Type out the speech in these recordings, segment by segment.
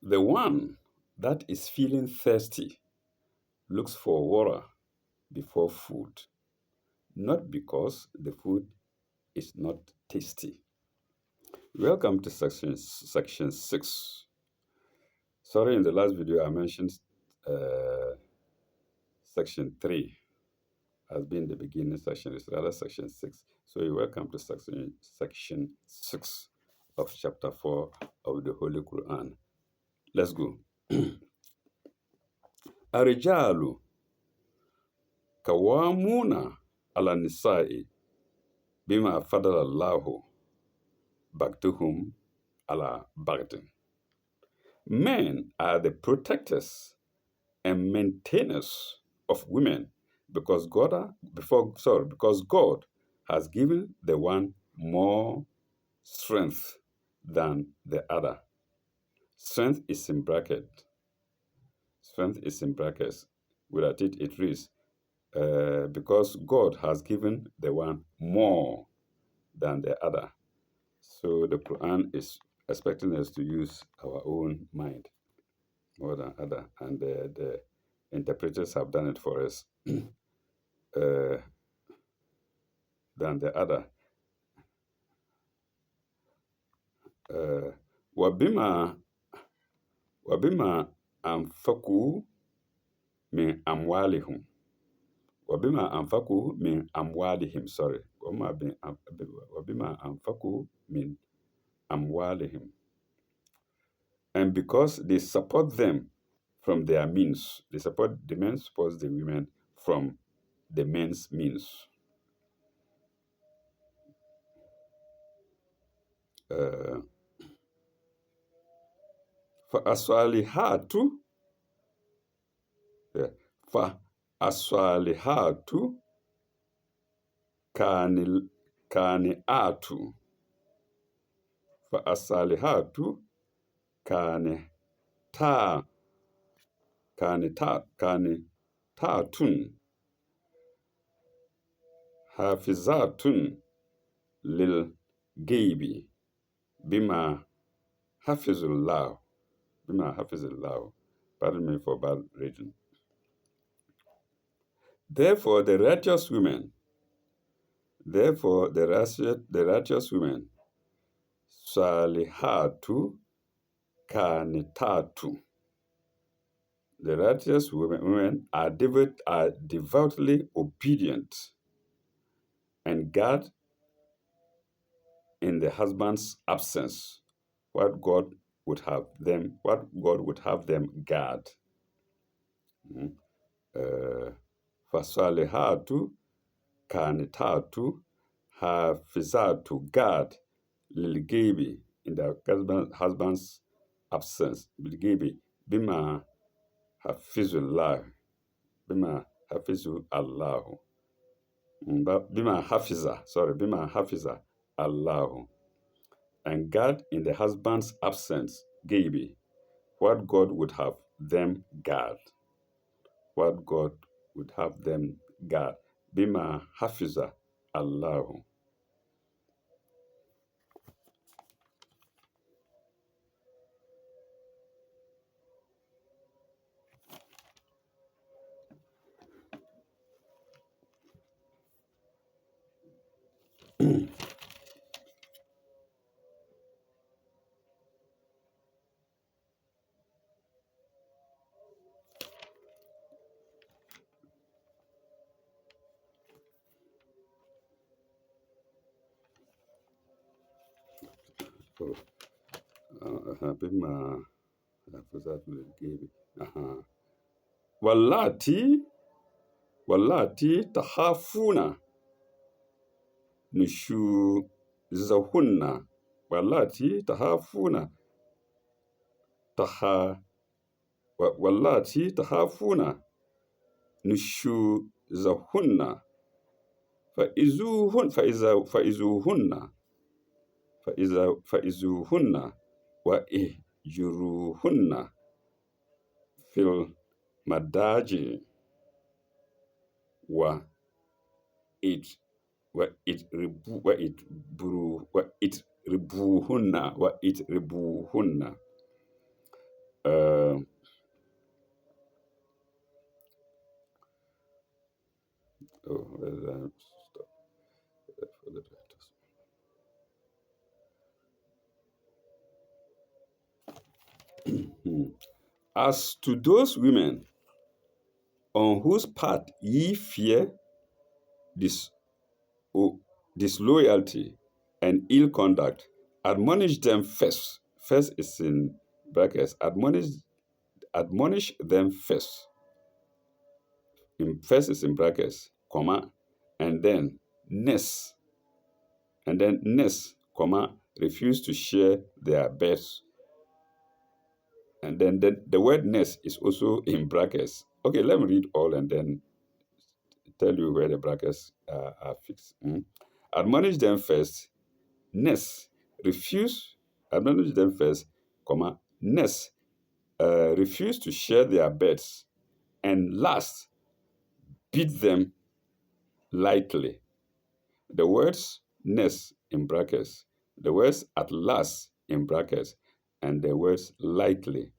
The one that is feeling thirsty looks for water before food, not because the food is not tasty. Welcome to section 6. Sorry, in the last video I mentioned uh, section 3 has been the beginning section. It's rather section 6. So you're welcome to section 6 of chapter 4 of the Holy Quran. Let's go. Arijalu kawamuna ala nisa'i bima fadala Allahu bagtuhum ala bagtin. Men are the protectors and maintainers of women because God has given the one more strength than the other. Strength is in bracket. Strength is in brackets. Without it, it reads, because God has given the one more than the other. So the Quran is expecting us to use our own mind more than other, and the interpreters have done it for us than the other. Wabima anfaku min amwalihim. Wabima anfaku min amwalihim. Sorry. Wabima anfaku min amwalihim. And because they support them from their means, the men support the women from the men's means. فَأَصَالِحَاتُ كَانِئَاتُ فَأَصَالِحَاتُ كَانِتَاتٌ حَافِظَاتٌ لِلْغَيْبِ بِمَا حَفِظَ اللَّهُ. Pardon me for bad reading. Therefore, the righteous women, salihatu kanitatu. The righteous women are devoutly obedient and guard in the husband's absence what God would have them guard. Fasalihatu kanitatu hafizatu, guard lilgibi, in the husband's absence, bilgibi bima hafizullah, bima hafizu Allahu, bima hafiza Allahu, and guard in the husband's absence, gibi, what God would have them guard. What God would have them guard. Bima hafiza Allahu. Bima hafiza lilgibi. Wallati tahafuna nushuzahunna. Wallati tahafuna nushuzahunna faizuhunna wa ihjuruhunna fil madaji wa itribuhunna. Hmm. As to those women on whose part ye fear dis- o- disloyalty and ill conduct, admonish them first. First is in brackets. Admonish them first. First is in brackets, comma, and then next, comma, refuse to share their beds. And then the word next is also in brackets. Okay, let me read all and then tell you where the brackets are fixed. Admonish them first, next, refuse, admonish them first, comma, next, refuse to share their beds, and last, beat them lightly. The words next in brackets, the words at last in brackets, and the words lightly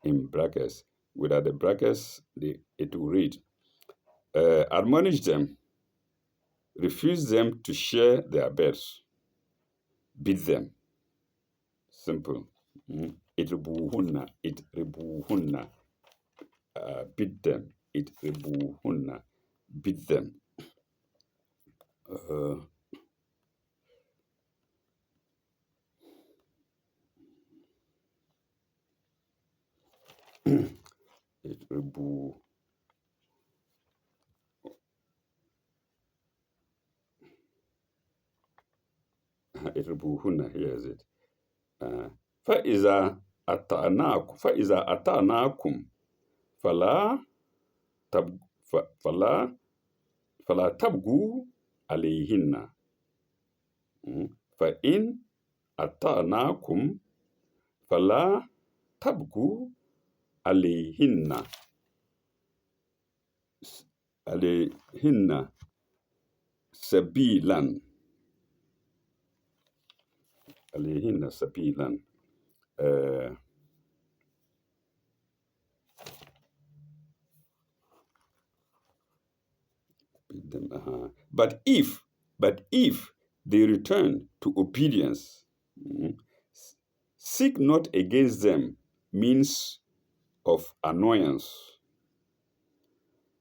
in brackets. Without the brackets, it will read, admonish them, refuse them to share their beds, beat them. Simple. Itribuhunna, itribuhunna, beat them. Itribuhunna, beat them. Uh, Itribu, Itribuhunna, here is it. فإذا أطعناكم فلا تب فلا فلا تبغوا عليهن. فإن أطعناكم فلا تبغوا عليهن عليهن سبيلا عليهن سبيلا. Uh, but if they return to obedience, mm, seek not against them means of annoyance.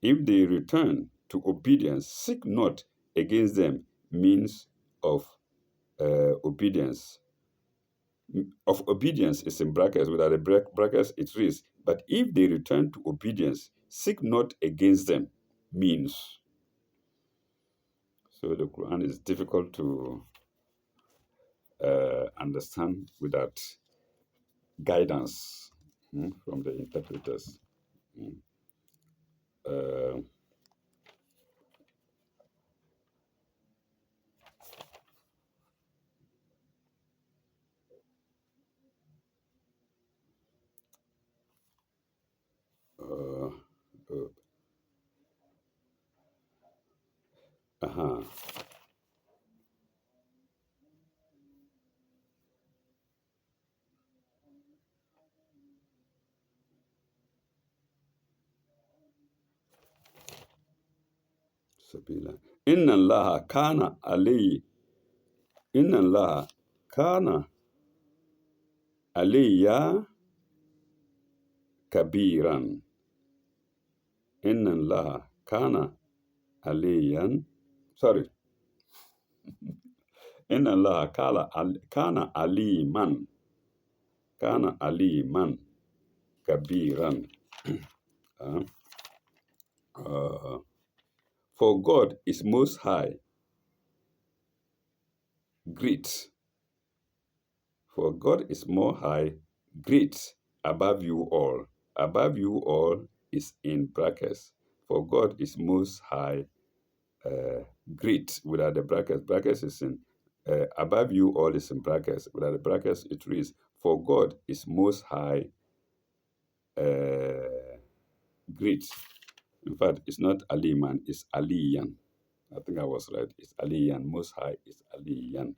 If they return to obedience, seek not against them means of obedience. Of obedience is in brackets. Without the brackets, it reads, but if they return to obedience, seek not against them means. So the Quran is difficult to understand without guidance from the interpreters. Mm. Uh, uh, uh, uh-huh. Sabila. Inna Allah kana ali. Inna Allah kana aliya kabiran. Inna Allah kana aliyan. Sorry. Inna Allah kana aliman. Kana aliman kabiran. Uh, uh, for God is most high, great. For God is more high, great, above you all. Above you all is in brackets. For God is most high, great, without the brackets. Brackets is in, above you all is in brackets. Without the brackets, it reads, for God is most high, great. In fact, it's not Aliman, it's Aliyan. I think I was right. It's Aliyan. Most high is Aliyan.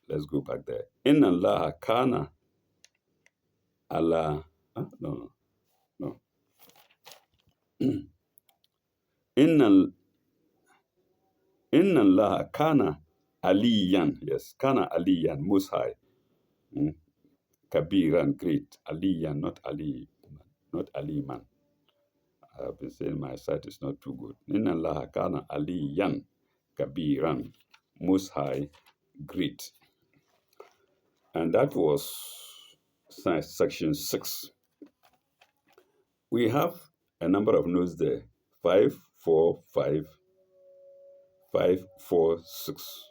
Let's go back there. Inna Allah kana Allah. No, no. Inna Inna Allah kana aliyan. Yes, kana aliyan, most high. Kabiran, great. Aliyan, not Ali, not Ali man. I've been saying my sight is not too good. Inna Allah kana Aliyan Kabiran, most high, great. And that was science section 6. We have a number of notes there: 545, 546,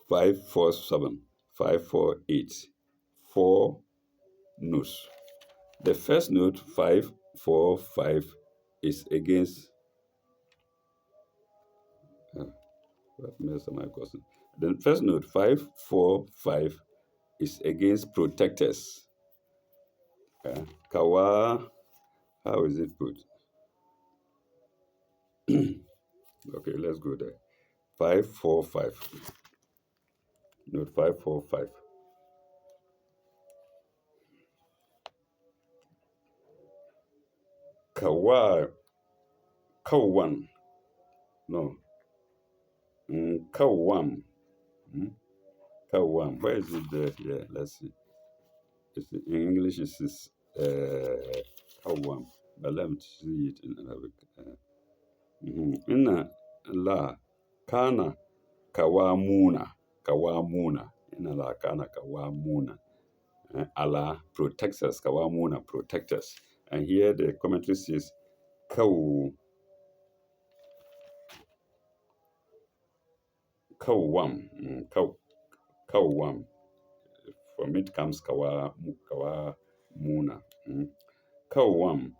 547, 548, 4 notes. The first note, 545, is against. What mess am I causing? The first note, 545, is against protectors. Kawa, how is it put? Okay, let's go there. 545. Note 545. Kawa, Kawan. No. Kawam. Kawam. Where is it there? Yeah, let's see. In English, it is Kawam. But let me see it in Arabic. Inna la kana kawamuna. Kawamuna. Inna la kana kawamuna. Allah protects us. Kawamuna protect us. And here the commentary says, Kaw, Kawam. Kawam. From it comes Kawamuna. Kawam.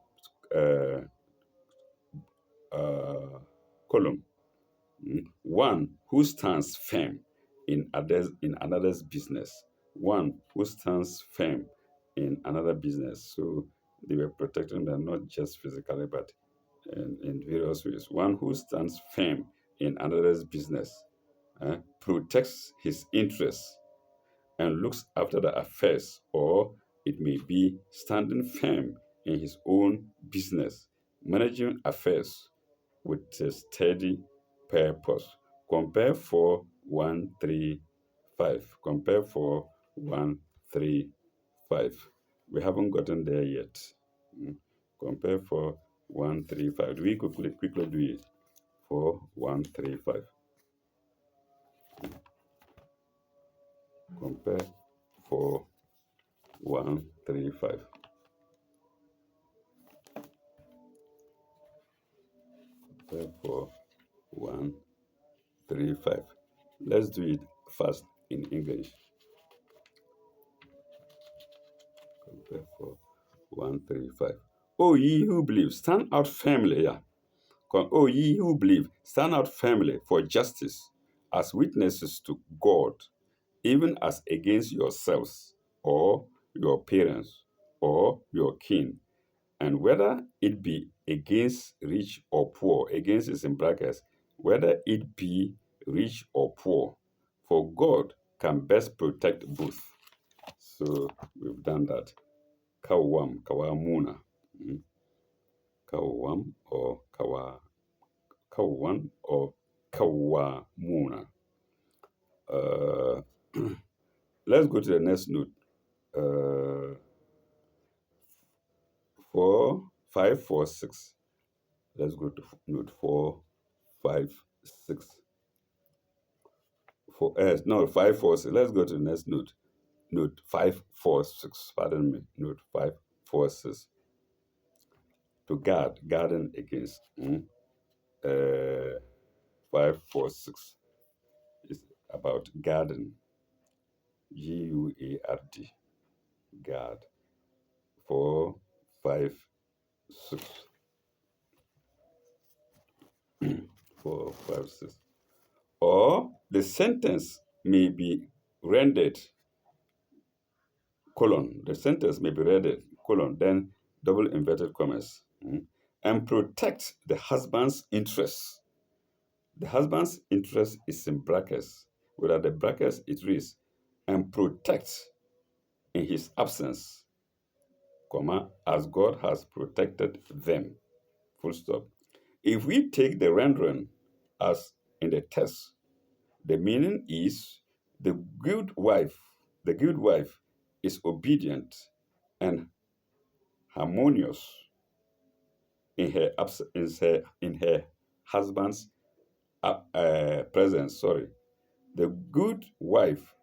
Uh, column. One who stands firm in another's business. One who stands firm in another business. So they were protecting them not just physically but in various ways. One who stands firm in another's business, protects his interests and looks after the affairs, or it may be standing firm in his own business, managing affairs with a steady purpose. Compare 4135. Compare 4135. We haven't gotten there yet. Compare 4135. Do we quickly do it? 4135. Compare 4135. Compare 4135. Let's do it fast in English. Compare 4135. O ye who believe, stand out firmly. Yeah. O ye who believe, stand out firmly for justice as witnesses to God, even as against yourselves, or your parents, or your kin, and whether it be against rich or poor, against is in brackets, whether it be rich or poor, for God can best protect both. So we've done that. Kawam, Kawamuna. Kawam or Kawan or Kawamuna. Let's go to the next note. 4546. Let's go to note 456. No, 546. Let's go to the next note. Note 546. Pardon me. Note 546. To guard, guarding against. 546 is about guarding. Guard. Guard. 456. 456. Or the sentence may be rendered, colon. The sentence may be rendered, colon, then double inverted commas. And protect the husband's interests. The husband's interest is in brackets. Without the brackets, it reads, and protect in his absence, comma, as God has protected them. Full stop. If we take the rendering as in the text, the meaning is The good wife, the good wife is obedient and harmonious in her husband's presence. Sorry, the good wife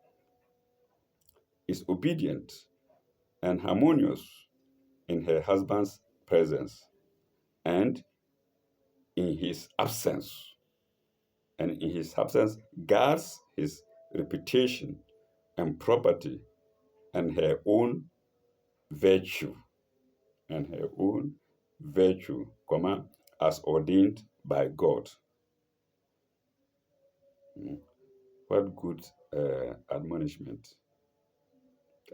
is obedient and harmonious in her husband's presence and in his absence. And in his absence, guards his reputation and property and her own virtue and her own virtue, comma, as ordained by God. Mm. What good admonishment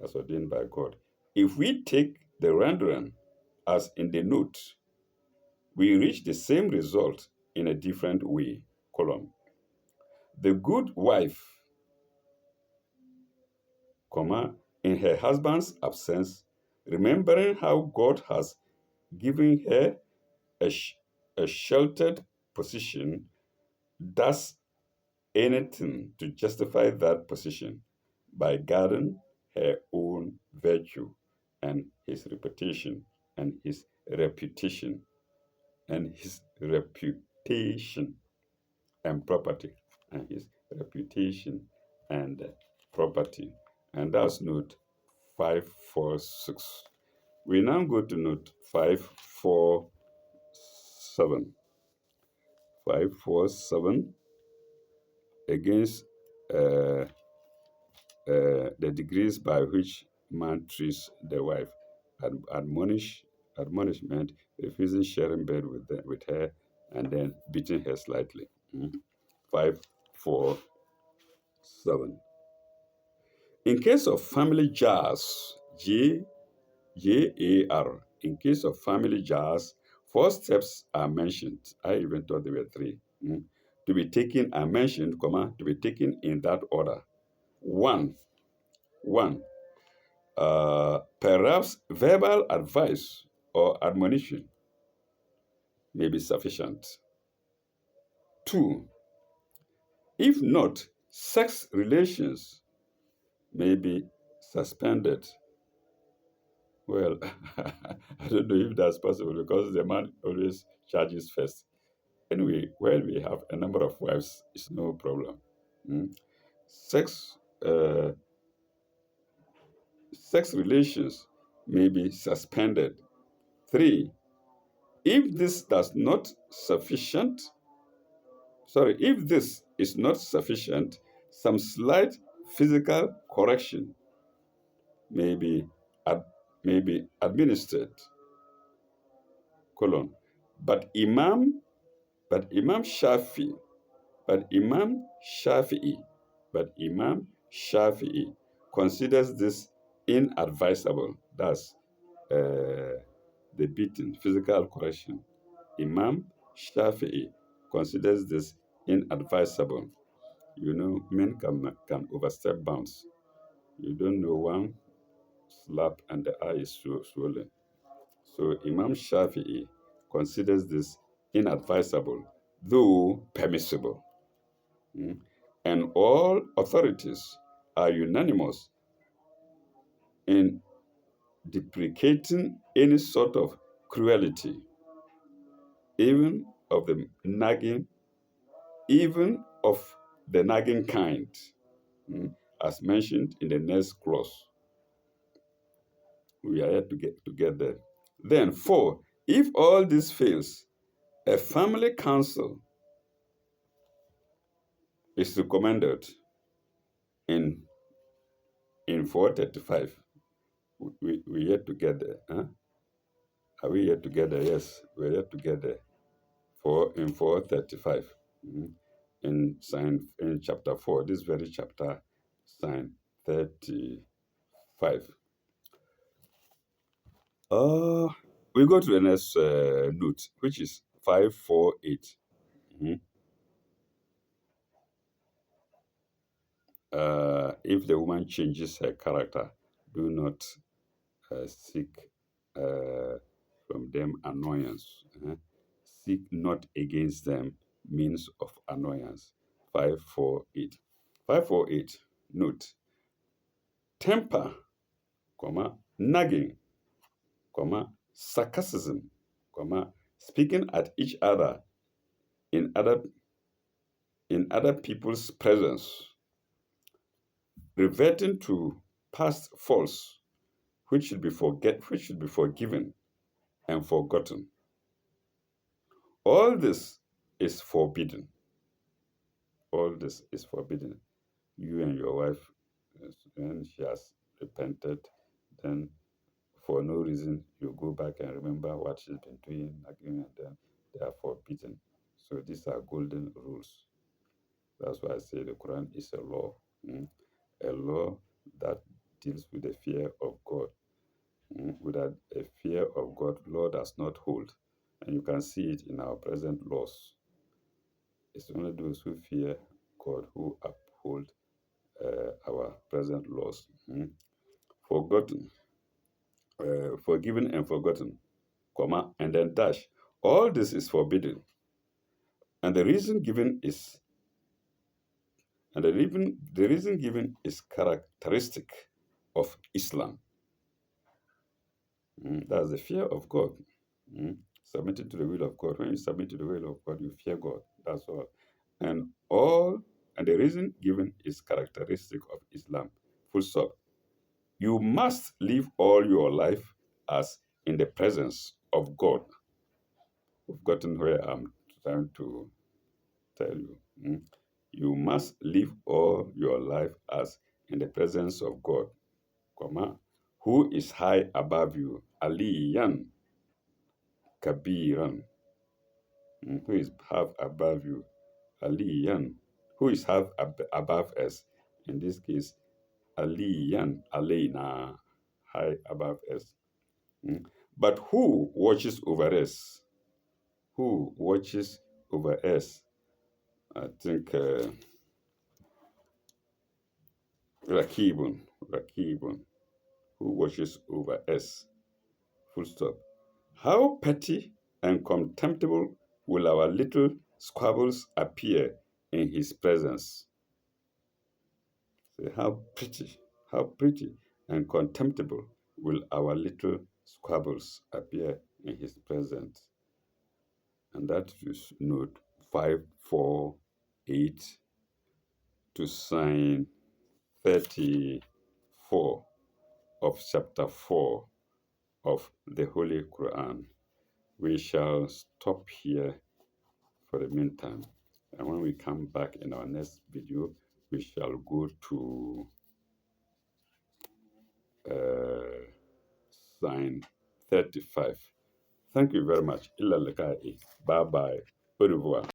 as ordained by God. If we take the rendering as in the note, we reach the same result in a different way. Column. The good wife, comma, in her husband's absence, remembering how God has given her a, a sheltered position, does anything to justify that position by guarding her own virtue and his reputation and his reputation and his reputation and property and his reputation and property. And that's note 546. We now go to note 547. 547 against the degrees by which man treats the wife. Admonishment, refusing sharing bed with her, and then beating her slightly. 547. In case of family jars, JAR, in case of family jars, four steps are mentioned. I even thought there were three. To be taken are mentioned, comma, to be taken in that order. One, one, perhaps verbal advice or admonition may be sufficient. Two, if not, sex relations may be suspended. Well, I don't know if that's possible because the man always charges first. Anyway, when we have a number of wives, it's no problem. Mm. Sex, uh, sex relations may be suspended. Three, if this does not sufficient, if this is not sufficient, some slight physical correction may be, ad, may be administered. Colon. But Imam, but Imam Shafi, but Imam Shafi'i, but Imam Shafi'i considers this inadvisable. That's the beating, physical correction. Imam Shafi'i considers this inadvisable. You know, men can overstep bounds. You don't know, one slap and the eye is swollen. So Imam Shafi'i considers this inadvisable, though permissible. Mm. And all authorities are unanimous in deprecating any sort of cruelty, even of the nagging, even of the nagging kind, as mentioned in the next clause. We are here to get there. Then, four, if all this fails, a family council is recommended in 435. We yet together. Huh? Are we yet together? Yes, we're yet together. In 435. In chapter 4, this very chapter, sign 35. We go to the next note, which is 548. If the woman changes her character, do not seek from them annoyance. Seek not against them means of annoyance. 548. 548. Note, temper, nagging, sarcasm, speaking at each other in other people's presence, reverting to past faults which should be forgiven and forgotten. All this is forbidden. All this is forbidden. You and your wife, when she has repented, then for no reason you go back and remember what she's been doing again, and then they are forbidden. So these are golden rules. That's why I say the Quran is a law, a law that deals with the fear of God. Without a fear of God, law does not hold. And you can see it in our present laws. It's only those who fear God who uphold our present laws. Forgotten, forgiven and forgotten, and then dash. All this is forbidden. And the reason given is the reason given is characteristic of Islam. That's the fear of God. Submitting to the will of God. When you submit to the will of God, you fear God. That's all. And the reason given is characteristic of Islam. Full stop. You must live all your life as in the presence of God. We've gotten where I'm trying to tell you. You must live all your life as in the presence of God, who is high above you, Aliyan Kabiran, who is half above you, Aliyan, who is half above us. In this case, Aliyan, Alena, high above us. But who watches over us? Who watches over us? I think Rakibun, who watches over us. Full stop. How petty and contemptible will our little squabbles appear in his presence? Say, how pretty and contemptible will our little squabbles appear in his presence? And that is note 548 to sign 34 of chapter 4 of the Holy Quran. We shall stop here for the meantime. And when we come back in our next video, we shall go to sign 35. Thank you very much. Illa liqa'i. Bye bye. Au revoir.